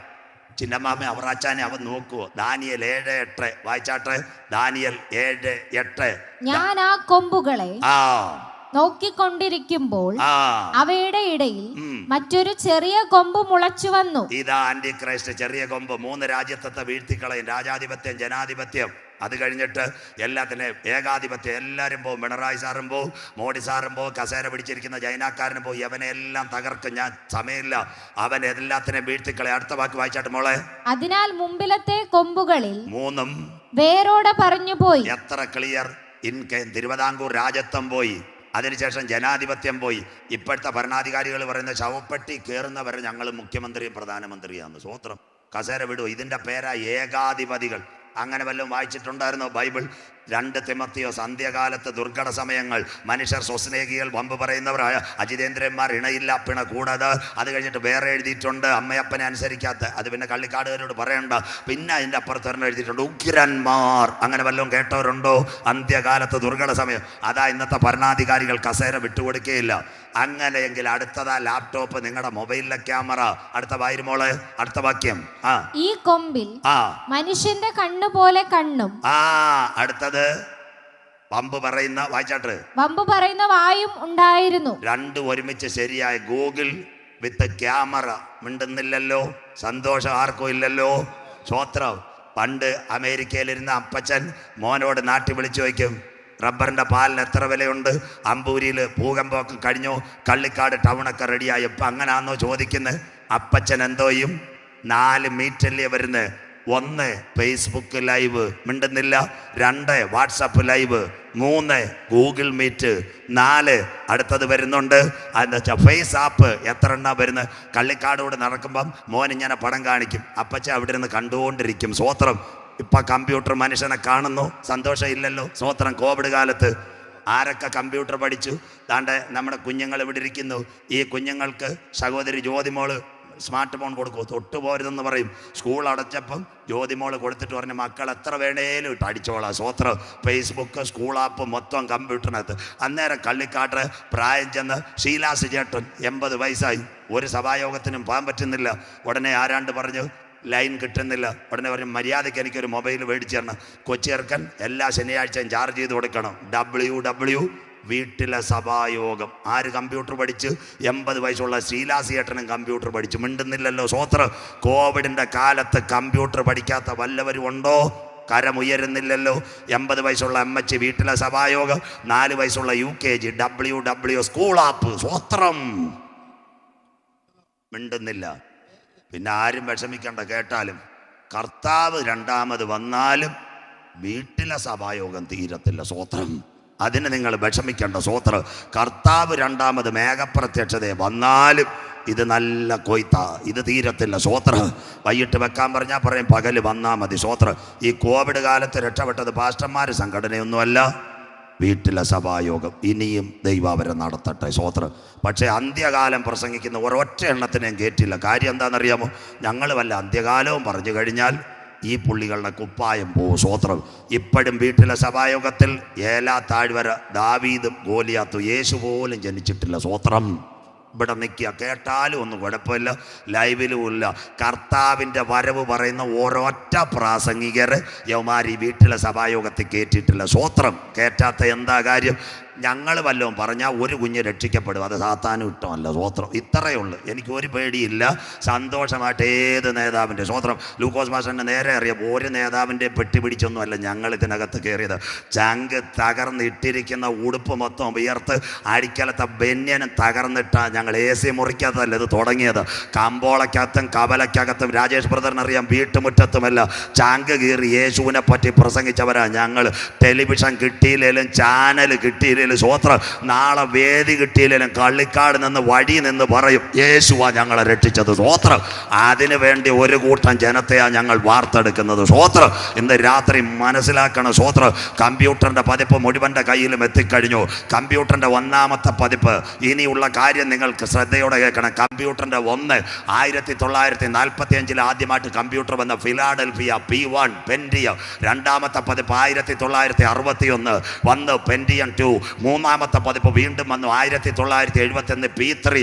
ചിന്നമാമ അവറാച്ചാനെ അവൻ നോക്കുവോ? ദാനിയേൽ 7:8 വായിച്ചാട്ടെ. ദാനിയേൽ 7:8. ഞാൻ ആ കൊമ്പുകളെ നോക്കിക്കൊണ്ടിരിക്കുമ്പോൾ അവയുടെ ഇടയിൽ മറ്റൊരു ചെറിയ കൊമ്പ് മുളച്ചു വന്നു. ഇതാ ആന്റി ക്രൈസ്റ്റ്. ചെറിയ കൊമ്പ്. 3 രാജ്യത്തെ വീഴ്ത്തിക്കളയും. രാജാധിപത്യം, ജനാധിപത്യം. അത് കഴിഞ്ഞിട്ട് എല്ലാത്തിനെയും ഏകാധിപത്യം. എല്ലാവരും പോവും. പിണറായി സാറും പോവും, മോഡി സാറും പോവും, കസേര പിടിച്ചിരിക്കുന്ന ജൈനാക്കാരനും പോവും. അവനെ എല്ലാം തകർക്കും. ഞാൻ സമയമില്ല. അവൻ എല്ലാത്തിനെയും വീഴ്ത്തിക്കളെ. അടുത്ത വാക്ക് വായിച്ചാട്ട് മോളെ. അതിനാൽ മുമ്പിലത്തെ കൊമ്പുകളിൽ 3 വേരോടെ പറഞ്ഞു പോയി. എത്ര ക്ലിയർ. തിരുവിതാംകൂർ രാജത്വം പോയി. അതിനുശേഷം ജനാധിപത്യം പോയി. ഇപ്പോഴത്തെ ഭരണാധികാരികൾ പറയുന്ന ശവപ്പെട്ടി കയറുന്നവരെ ഞങ്ങൾ മുഖ്യമന്ത്രിയും പ്രധാനമന്ത്രിയാന്ന്. സ്വോത്രം. കസേര വിടുവോ? ഇതിൻ്റെ പേരാ ഏകാധിപതികൾ. അങ്ങനെ വല്ലതും വായിച്ചിട്ടുണ്ടായിരുന്നോ ബൈബിൾ? 2 തിമോത്തിയോസ് അന്ത്യകാലത്ത് ദുർഘട സമയങ്ങൾ, മനുഷ്യർ സ്വസ്നേഹികൾ, വമ്പ് പറയുന്നവരായ അജിതേന്ദ്രന്മാർ, ഇണയില്ല പിണ കൂടാതെ. അത് കഴിഞ്ഞിട്ട് വേറെ എഴുതിയിട്ടുണ്ട് അമ്മയപ്പനെ അനുസരിക്കാത്ത, അത് പിന്നെ കള്ളിക്കാടുകാരോട് പറയണ്ട. പിന്നെ അതിൻ്റെ അപ്പുറത്ത് തന്നെ എഴുതിയിട്ടുണ്ട് ഉഗ്രന്മാർ. അങ്ങനെ വല്ലതും കേട്ടവരുണ്ടോ? അന്ത്യകാലത്ത് ദുർഘട സമയം. അതാ ഇന്നത്തെ ഭരണാധികാരികൾ കസേര വിട്ടുകൊടുക്കുകയില്ല. അങ്ങനെയെങ്കിൽ അടുത്തതാ ലാപ്ടോപ്പ്, നിങ്ങളുടെ മൊബൈലിലെ ക്യാമറ. അടുത്ത വായിരുമോള്, അടുത്ത വാക്യം. ഈ കൊമ്പിൽ മനുഷ്യന്റെ കണ്ണു പോലെ കണ്ണും. അടുത്തത് വമ്പ് പറയുന്ന, വായിച്ചാട്ട്, വമ്പ് പറയുന്ന വായും ഉണ്ടായിരുന്നു. രണ്ടും ഒരുമിച്ച് ശരിയായ. ഗൂഗിൾ വിത്ത് ക്യാമറ. മിണ്ടുന്നില്ലല്ലോ, സന്തോഷം ആർക്കും ഇല്ലല്ലോ. സ്വോത്രം. പണ്ട് അമേരിക്കയിലിരുന്ന അപ്പച്ചൻ മോനോട് നാട്ടിൽ വിളിച്ചു വയ്ക്കും, റബ്ബറിൻ്റെ പാലിന് എത്ര വിലയുണ്ട്? അമ്പൂരിയിൽ ഭൂകമ്പമൊക്കെ കഴിഞ്ഞോ? കള്ളിക്കാട് ടൗണൊക്കെ റെഡിയായി. ഇപ്പം അങ്ങനാന്നോ ചോദിക്കുന്നത്? അപ്പച്ചൻ എന്തോ ചെയ്യും? 4 മീറ്റല്ലേ വരുന്നത്. 1 ഫേസ്ബുക്ക് ലൈവ്, മിണ്ടുന്നില്ല. 2 വാട്സപ്പ് ലൈവ്. 3 Google meet. 4 അടുത്തത് വരുന്നുണ്ട്, അതെന്താ വെച്ചാൽ ഫേസ് ആപ്പ്. എത്ര എണ്ണ വരുന്നത്? കള്ളിക്കാടോട് നടക്കുമ്പം മോൻ ഇങ്ങനെ പടം കാണിക്കും, അപ്പച്ച അവിടെ നിന്ന് കണ്ടുകൊണ്ടിരിക്കും. സ്വോത്രം. ഇപ്പം കമ്പ്യൂട്ടർ മനുഷ്യനെ കാണുന്നു, സന്തോഷം ഇല്ലല്ലോ. സ്വോത്രം. കോവിഡ് കാലത്ത് ആരൊക്കെ കമ്പ്യൂട്ടർ പഠിച്ചു? താണ്ടെ നമ്മുടെ കുഞ്ഞുങ്ങൾ ഇവിടെ ഇരിക്കുന്നു. ഈ കുഞ്ഞുങ്ങൾക്ക് സഹോദരി ജ്യോതിമോള് സ്മാർട്ട് ഫോൺ കൊടുക്കും, തൊട്ടുപോരുതെന്ന് പറയും. സ്കൂൾ അടച്ചപ്പം ജ്യോതിമോള് കൊടുത്തിട്ട് പറഞ്ഞ മക്കൾ എത്ര വേണേലും ഇട്ട് അടിച്ചോളാം. സ്വോത്രം. ഫേസ്ബുക്ക്, സ്കൂൾ ആപ്പ് മൊത്തം കമ്പ്യൂട്ടറിനകത്ത്. അന്നേരം കള്ളിക്കാട്ട് പ്രായം ചെന്ന് ഷീലാസ് ചേട്ടൻ 80 വയസ്സായി, ഒരു സഭായോഗത്തിനും പോകാൻ പറ്റുന്നില്ല. ഉടനെ ആരാണ്ട് പറഞ്ഞു ലൈൻ കിട്ടുന്നില്ല. ഉടനെ പറഞ്ഞു മര്യാദയ്ക്ക് എനിക്കൊരു മൊബൈൽ മേടിച്ചു തരണം. കൊച്ചിയർക്കൻ എല്ലാ ശനിയാഴ്ചയും ചാർജ് ചെയ്ത് കൊടുക്കണം. WW വീട്ടിലെ സഭായോഗം. ആര് കമ്പ്യൂട്ടർ പഠിച്ച്? 80 വയസ്സുള്ള ശീലാസിയേട്ടനും കമ്പ്യൂട്ടർ പഠിച്ചു. മിണ്ടുന്നില്ലല്ലോ. സ്വോത്രം. കോവിഡിൻ്റെ കാലത്ത് കമ്പ്യൂട്ടർ പഠിക്കാത്ത വല്ലവരും ഉണ്ടോ? കരമുയരുന്നില്ലല്ലോ. 80 വയസ്സുള്ള അമ്മച്ചി വീട്ടിലെ സഭായോഗം, 4 വയസ്സുള്ള UKG WW സ്കൂൾ ആപ്പ്. സ്വോത്രം. മിണ്ടുന്നില്ല. പിന്നെ ആരും വിഷമിക്കേണ്ട, കേട്ടാലും കർത്താവ് രണ്ടാമത് വന്നാലും വീട്ടിലെ സഭായോഗം തീരത്തില്ല. സ്വോത്രം. അതിന് നിങ്ങൾ വിഷമിക്കേണ്ട. സ്വോത്രം. കർത്താവ് രണ്ടാമത് മേഘപ്രത്യക്ഷത വന്നാലും ഇത് നല്ല കൊയ്ത്ത, ഇത് തീരത്തില്ല. സ്വോത്രം. വൈകിട്ട് വെക്കാൻ പറഞ്ഞാൽ പറയും പകല് വന്നാൽ മതി. സ്വോത്രം. ഈ കോവിഡ് കാലത്ത് രക്ഷപ്പെട്ടത് പാസ്റ്റർമാർ സംഘടനയൊന്നുമല്ല, വീട്ടിലെ സഭായോഗം. ഇനിയും ദൈവം അവരെ നടത്തട്ടെ. സ്വോത്രം. പക്ഷേ അന്ത്യകാലം പ്രസംഗിക്കുന്ന ഒരൊറ്റ എണ്ണത്തിനെയും കേട്ടില്ല. കാര്യം എന്താണെന്നറിയാമോ? ഞങ്ങൾ വല്ല അന്ത്യകാലവും പറഞ്ഞു കഴിഞ്ഞാൽ ഈ പുള്ളികളുടെ കുപ്പായം പോവും. സ്വോത്രം. ഇപ്പോഴും വീട്ടിലെ സഭായോഗത്തിൽ ഏലാ താഴ്വര ദാവീദും ഗോലിയാത്തും യേശു പോലും ജനിച്ചിട്ടില്ല. സ്വോത്രം. ഇവിടെ നിൽക്കുക, കേട്ടാലും ഒന്നും കുഴപ്പമില്ല, ലൈവിലും ഇല്ല. കർത്താവിൻ്റെ വരവ് പറയുന്ന ഒരൊറ്റ പ്രാസംഗികർ യവമാരി വീട്ടിലെ സഭായോഗത്തിൽ കയറ്റിയിട്ടില്ല. സ്വോത്രം. കയറ്റാത്ത എന്താ കാര്യം? ഞങ്ങൾ വല്ലതും പറഞ്ഞാൽ ഒരു കുഞ്ഞ് രക്ഷിക്കപ്പെടും, അത് സാത്താനും ഇഷ്ടമല്ല. സ്വോത്രം. ഇത്രയേ ഉള്ളൂ. എനിക്ക് ഒരു പേടിയില്ല, സന്തോഷമായിട്ട് ഏത് നേതാവിൻ്റെ. സ്വോത്രം. ലൂക്കോസ് മാസ്റ്ററിൻ്റെ നേരെ അറിയാം, ഒരു നേതാവിൻ്റെ പെട്ടി പിടിച്ചൊന്നുമല്ല ഞങ്ങൾ ഇതിനകത്ത് കയറിയത്. ചങ്ക് തകർന്നിട്ടിരിക്കുന്ന ഉടുപ്പ് മൊത്തം വിയർത്ത് അടിക്കലത്തെ ബന്യനും തകർന്നിട്ടാണ് ഞങ്ങൾ AC മുറിക്കകത്തല്ല ഇത് തുടങ്ങിയത്. കമ്പോളക്കകത്തും കവലക്കകത്തും രാജേഷ് ബ്രദറിനറിയാം, വീട്ടുമുറ്റത്തുമല്ല ചങ്ക് കീറി യേശുവിനെ പറ്റി പ്രസംഗിച്ചവരാ ഞങ്ങൾ. ടെലിവിഷൻ കിട്ടിയില്ലേലും ചാനൽ കിട്ടിയില്ലേലും. സ്വോത്രം. നാളെ വേദി കിട്ടിയില്ലേലും കള്ളിക്കാട് നിന്ന് വഴി നിന്ന് പറയും യേശുവാ ഞങ്ങളെ രക്ഷിച്ചത്. സ്വോത്രം. അതിനു വേണ്ടി ഒരു കൂട്ടം ജനത്തെയാ ഞങ്ങൾ വാർത്തെടുക്കുന്നത്. സ്വോത്രം. ഇന്ന് രാത്രി മനസ്സിലാക്കണം. സ്വോത്രം. കമ്പ്യൂട്ടറിൻ്റെ പതിപ്പ് മുഴുവൻ്റെ കയ്യിലും എത്തിക്കഴിഞ്ഞു. കമ്പ്യൂട്ടറിൻ്റെ 1ാമത്തെ പതിപ്പ്. ഇനിയുള്ള കാര്യം നിങ്ങൾക്ക് ശ്രദ്ധയോടെ കേൾക്കണം. കമ്പ്യൂട്ടറിൻ്റെ 1 1945 ആദ്യമായിട്ട് കമ്പ്യൂട്ടർ വന്ന ഫിലാഡൽഫിയ P1 പെൻറ്റിയം. 2ാമത്തെ പതിപ്പ് 1961 വന്ന് പെൻറ്റിയം 2. 3ാമത്തെ പതിപ്പ് വീണ്ടും വന്നു 1971 P3.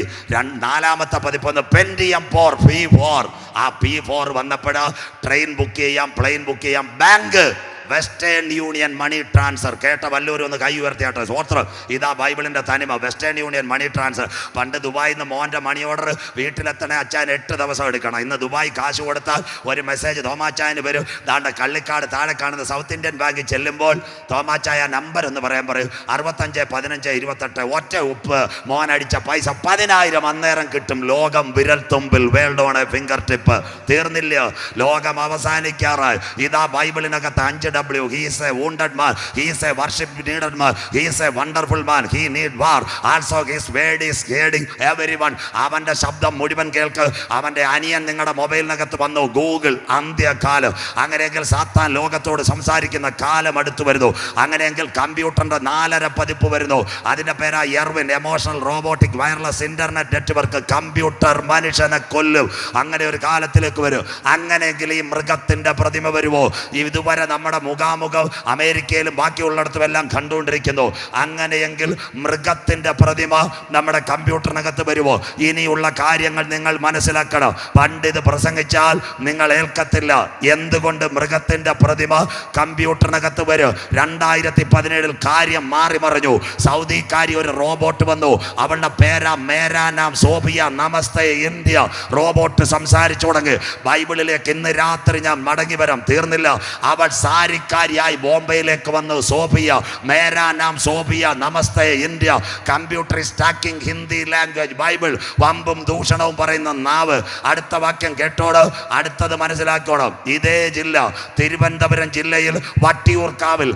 4ാമത്തെ പതിപ്പ് വന്ന് പെൻറ്റിയം 4 P4. ആ P4 വന്നപ്പോഴാ ട്രെയിൻ ബുക്ക് ചെയ്യാം, പ്ലെയിൻ ബുക്ക് ചെയ്യാം, bank western union money transfer. കേട്ട വല്ലവരും ഒന്ന് കൈ ഉയർത്തിയാട്ടെ. സ്വോത്രം. ഇതാ ബൈബിളിൻ്റെ തനിമ. Western union money transfer. പണ്ട് ദുബായിൽ നിന്ന് മോൻ്റെ മണി ഓർഡർ വീട്ടിലെത്തണേ അച്ചാൻ 8 ദിവസം എടുക്കണം. ഇന്ന് ദുബായ് കാശ് കൊടുത്താൽ ഒരു മെസ്സേജ് തോമാച്ചായന് വരും. ദാണ്ട കള്ളിക്കാട് താഴെ കാണുന്ന സൗത്ത് ഇന്ത്യൻ ബാങ്കിൽ ചെല്ലുമ്പോൾ തോമാച്ചായ നമ്പർ എന്ന് പറയാൻ പറയും 65 15 28. ഒറ്റ ഉപ്പ് മോൻ അടിച്ച പൈസ 10,000 അന്നേരം കിട്ടും. ലോകം വിരൽ തുമ്പിൽ. World on A finger tip. തീർന്നില്ല, ലോകം അവസാനിക്കാറായി. ഇതാ ബൈബിളിനകത്ത് 5 W. He is a wounded man. He is a worship needed man. He is a wonderful man. He need war. Also his word is hearing everyone. അവന്റെ ശബ്ദം മുഴുവൻ കേൾക്ക്. അവന്റെ അനിയൻ നിങ്ങളുടെ മൊബൈലിനകത്ത് വന്നു, ഗൂഗിൾ അന്ത്യകാലം. അങ്ങനെയെങ്കിൽ സാത്താൻ ലോകത്തോട് സംസാരിക്കുന്ന കാലം അടുത്തു വരുന്നു. അങ്ങനെയെങ്കിൽ കമ്പ്യൂട്ടറിന്റെ 4.5 പതിപ്പ് വരുന്നു. അതിന്റെ പേരാ Erwin, emotional robotic wireless internet network. Computer മനുഷ്യനെ കൊല്ലും. അങ്ങനെ ഒരു കാലത്തിലേക്ക് വരും. അങ്ങനെയെങ്കിൽ ഈ മൃഗത്തിന്റെ പ്രതിമ വരുമോ? ഇതുവരെ നമ്മുടെ മുഖാമുഖം അമേരിക്കയിലും ബാക്കിയുള്ളിടത്തും എല്ലാം കണ്ടുകൊണ്ടിരിക്കുന്നു. അങ്ങനെയെങ്കിൽ മൃഗത്തിന്റെ പ്രതിമ നമ്മുടെ കമ്പ്യൂട്ടറിനകത്ത് വരുമോ? ഇനിയുള്ള കാര്യങ്ങൾ നിങ്ങൾ മനസ്സിലാക്കണം. പണ്ടിത് പ്രസംഗിച്ചാൽ നിങ്ങൾ ഏൽക്കത്തില്ല. എന്തുകൊണ്ട് മൃഗത്തിന്റെ പ്രതിമ കമ്പ്യൂട്ടറിനകത്ത് വരും? 2017 കാര്യം മാറി മറിഞ്ഞു. സൗദിക്കാരി ഒരു റോബോട്ട് വന്നു. അവളുടെ പേരാ മേരാ നാം സോഫിയ, നമസ്തേ ഇന്ത്യ. റോബോട്ട് സംസാരിച്ചു തുടങ്ങി. ബൈബിളിലേക്ക് ഇന്ന് രാത്രി ഞാൻ മടങ്ങി വരാം, തീർന്നില്ല. അവൾ സാരിക്കാരിയായി ബോംബെയിലേക്ക് വന്നു. സോഫിയ, മേരാ നാം സോഫിയ, നമസ്തേ India. Computer stacking Hindi language. Bible വമ്പും ദൂഷണവും പറയുന്ന നാവ്. അടുത്ത വാക്യം കേട്ടോട്, അടുത്തത് മനസ്സിലാക്കണം. ഇതേ ജില്ല, തിരുവനന്തപുരം ജില്ലയിൽ വട്ടിയൂർക്കാവിൽ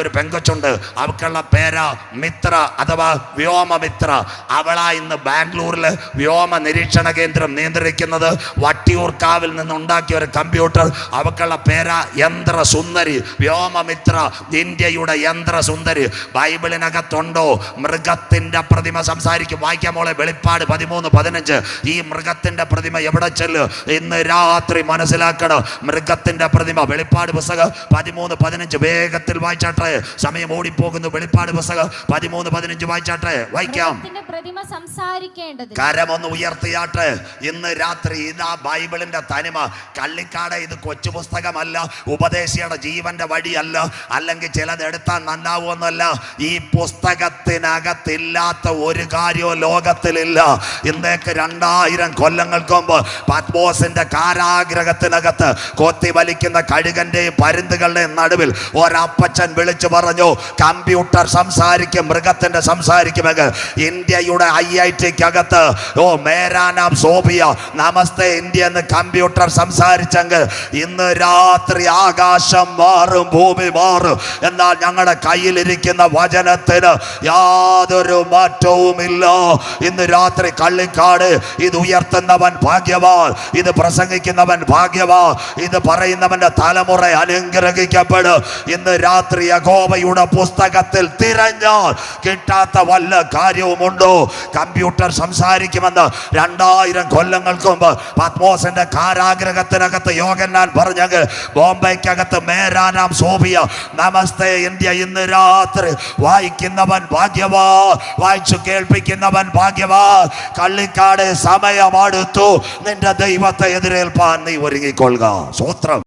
ഒരു പെങ്കൊച്ചുണ്ട്. അവൾക്കുള്ള പേരാ മിത്ര അഥവാ വ്യോമമിത്ര. അവളാ ഇന്ന് ബാംഗ്ലൂരിൽ വ്യോമ നിരീക്ഷണ കേന്ദ്രം നിയന്ത്രിക്കുന്നത്. വട്ടിയൂർക്കാവിൽ നിന്നുണ്ടാക്കിയ ഒരു കമ്പ്യൂട്ടർ. അവൾക്കുള്ള പേരാ യന്ത്രസുന്ദരി, വ്യോമമിത്ര, ഇന്ത്യയുടെ യന്ത്രസുന്ദരി. ബൈബിളിനകത്തുണ്ടോ മൃഗത്തിന്റെ പ്രതിമ സംസാരിക്കും? വായിക്കാൻ മോളെ, വെളിപ്പാട് 13:15. ഈ മൃഗത്തിന്റെ പ്രതിമ എവിടെ ചെല്ലും? ഇന്ന് രാത്രി മനസ്സിലാക്കണം. മൃഗത്തിന്റെ പ്രതിമ, വെളിപ്പാട് പുസ്തകം 13:15. വേഗത്തിൽ വായിച്ചാട്ടെ, സമയം ഓടിപ്പോകുന്നു. വെളിപ്പാട് പുസ്തകം 13:15 വായിച്ചാട്ടെ, വായിക്കാം. കരമൊന്ന് ഉയർത്തിയാട്ടെ. ഇന്ന് രാത്രി ഇതാ ബൈബിളിന്റെ തനിമ. കള്ളിക്കാട് ഇത് കൊച്ചു പുസ്തകമല്ല, ഉപദേശിയുടെ ജീവന്റെ വഴിയല്ല, അല്ലെങ്കിൽ ചിലത് എടുത്താൽ നന്നാവുമെന്നല്ല. ഈ പുസ്തകത്തിനകത്തില്ലാത്ത ഒരു കാര്യവും ലോകത്തിലില്ല. ഇന്നേക്ക് 2000 കൊല്ലങ്ങൾക്ക് മുമ്പ് പത്മോസിന്റെ കാരാഗ്രഹത്തിനകത്ത് കൊത്തി വലിക്കുന്ന കഴുകന്റെയും പരുന്തുകളുടെയും നടുവിൽ ഒരപ്പച്ചൻ വിളിച്ചു പറഞ്ഞു, കമ്പ്യൂട്ടർ സംസാരിക്കും, മൃഗത്തിന്റെ സംസാരിക്കുമെങ്കിൽ. ഇന്ത്യയുടെ IIT-ക്കകത്ത് മേരാ നാം സോഫിയ, നമസ്തേ ഇന്ത്യ എന്ന് കമ്പ്യൂട്ടർ സംസാരിച്ചെങ്കിൽ ഇന്ന് രാത്രി ആകാശം മാറും, ഭൂമി മാറും. എന്നാൽ ഞങ്ങളുടെ കയ്യിലിരിക്കുന്ന വചനത്തിന് യാതൊരു മാറ്റവുമില്ല. ഇന്ന് രാത്രി കള്ളിക്കാട് ഇത് ഉയർത്തുന്നവൻ ഭാഗ്യവാൻ, ഇത് പ്രസംഗിക്കുന്നവൻ ഭാഗ്യവാൻ, ഇത് പറയുന്നവന്റെ തലമുറ അനുഗ്രഹിക്കപ്പെടും. ഇന്ന് രാത്രി യഹോവയുടെ പുസ്തകത്തിൽ തിരഞ്ഞാൽ കിട്ടാത്ത വല്ല കാര്യവുമുണ്ടോ? കമ്പ്യൂട്ടർ സംസാരിക്കുമെന്ന് 2000 കൊല്ലങ്ങൾക്ക് മുമ്പ് പത്മോസിന്റെ കാരാഗ്രഹത്തിനകത്ത് യോഹന്നാൻ പറഞ്ഞെങ്കിൽ ബോംബെക്കകത്ത് മേരാ നാം സോഫിയ, നമസ്തേ ഇന്ത്യ ഇന്ന് രാത്രി വായിക്കുന്നവൻ ഭാഗ്യവാൻ, വായിച്ചു കേൾപ്പിക്കുന്നവൻ ഭാഗ്യവാൻ. കള്ളിക്കാട് സമയമെടുത്തു. നിന്റെ ദൈവത്തെ എതിരേൽപ്പാൻ നീ ഒരുങ്ങിക്കൊള്ളുക. സ്തോത്രം.